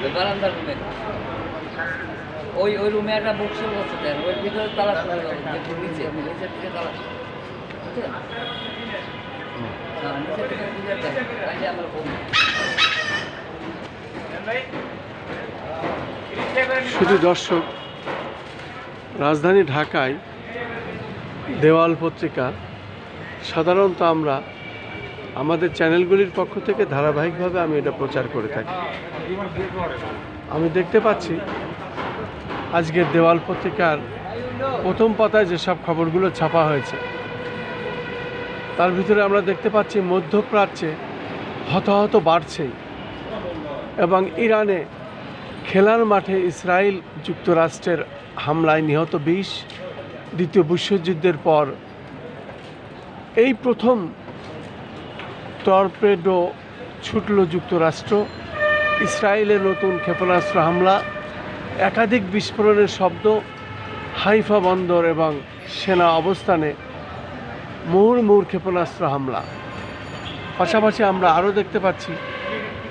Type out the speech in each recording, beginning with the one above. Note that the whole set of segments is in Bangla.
ওই বারান্দার রুমে ওই রুমে একটা বক্সের বসে দেন, ওই ভিতরে তালা খুলে দেবেন, যে নিচের দিকে তালা, বুঝছেন? হ্যাঁ, নিচের দিকে খুলে দেন, তাইলে আমার বউ। শুধু দর্শক, রাজধানী ঢাকায় দেওয়াল পত্রিকা সাধারণত আমরা আমাদের চ্যানেলগুলির পক্ষ থেকে ধারাবাহিকভাবে আমি এটা প্রচার করে থাকি। আমি দেখতে পাচ্ছি আজকের দেওয়াল পত্রিকার প্রথম পাতায় যেসব খবরগুলো ছাপা হয়েছে তার ভিতরে আমরা দেখতে পাচ্ছি মধ্যপ্রাচ্যে হতাহত বাড়ছেই এবং ইরানে খেলার মাঠে ইসরায়েল যুক্তরাষ্ট্রের হামলায় নিহত 20। দ্বিতীয় বিশ্বযুদ্ধের পর এই প্রথম টর্পেডো ছুটল যুক্তরাষ্ট্র। ইসরায়েলের নতুন ক্ষেপণাস্ত্র হামলা, একাধিক বিস্ফোরণের শব্দ, হাইফা বন্দর এবং সেনা অবস্থানে মুহুর্মুহু ক্ষেপণাস্ত্র হামলা। পাশাপাশি আমরা আরও দেখতে পাচ্ছি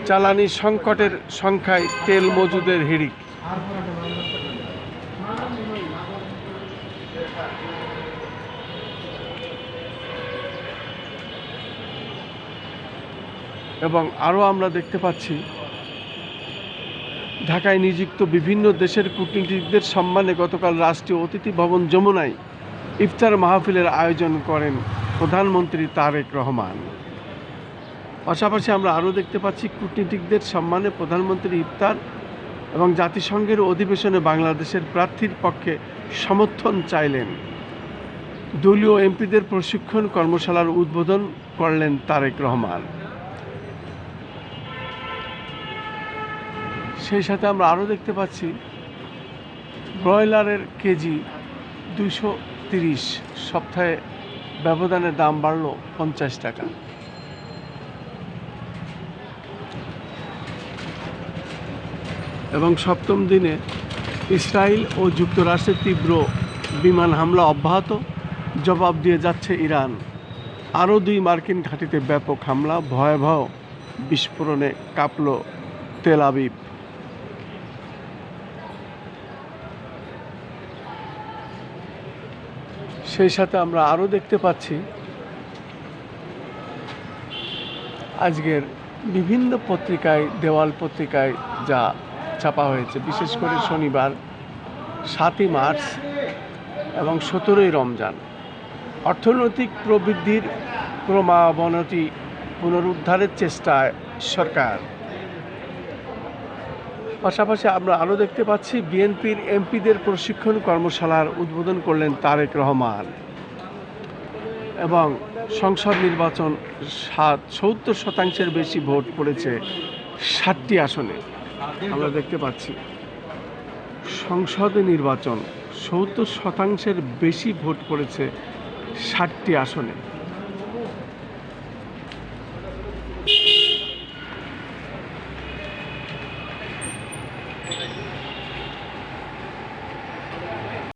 জ্বালানি সংকটের সংখ্যায় তেল মজুদের হিড়িক। এবং আরও আমরা দেখতে পাচ্ছি ঢাকায় নিযুক্ত বিভিন্ন দেশের কূটনীতিকদের সম্মানে গতকাল রাষ্ট্রীয় অতিথি ভবন যমুনায় ইফতার মাহফিলের আয়োজন করেন প্রধানমন্ত্রী তারেক রহমান। পাশাপাশি আমরা আরও দেখতে পাচ্ছি কূটনীতিকদের সম্মানে প্রধানমন্ত্রী ইফতার এবং জাতিসংঘের অধিবেশনে বাংলাদেশের প্রার্থীর পক্ষে সমর্থন চাইলেন। দলীয় এমপিদের প্রশিক্ষণ কর্মশালার উদ্বোধন করলেন তারেক রহমান। সেই সাথে আমরা আরও দেখতে পাচ্ছি ব্রয়লারের কেজি 230, সপ্তাহে ব্যবধানের দাম বাড়ল 50 টাকা। এবং সপ্তম দিনে ইসরায়েল ও যুক্তরাষ্ট্রের তীব্র বিমান হামলা অব্যাহত, জবাব দিয়ে যাচ্ছে ইরান। আরও 2 মার্কিন ঘাঁটিতে ব্যাপক হামলা, ভয়াবহ বিস্ফোরণে কাঁপল তেল আবিব। সেই সাথে আমরা আরও দেখতে পাচ্ছি আজকের বিভিন্ন পত্রিকায়, দেওয়াল পত্রিকায় যা ছাপা হয়েছে, বিশেষ করে শনিবার 7ই মার্চ এবং 17ই রমজান, অর্থনৈতিক প্রবৃদ্ধির ক্রমাবনতি পুনরুদ্ধারের চেষ্টায় সরকার। পাশাপাশি আমরা আরও দেখতে পাচ্ছি বিএনপির এমপিদের প্রশিক্ষণ কর্মশালার উদ্বোধন করলেন তারেক রহমান। এবং সংসদ নির্বাচন 70% বেশি ভোট পড়েছে 60টি আসনে। আমরা দেখতে পাচ্ছি সংসদ নির্বাচন 70% বেশি ভোট পড়েছে 60টি আসনে।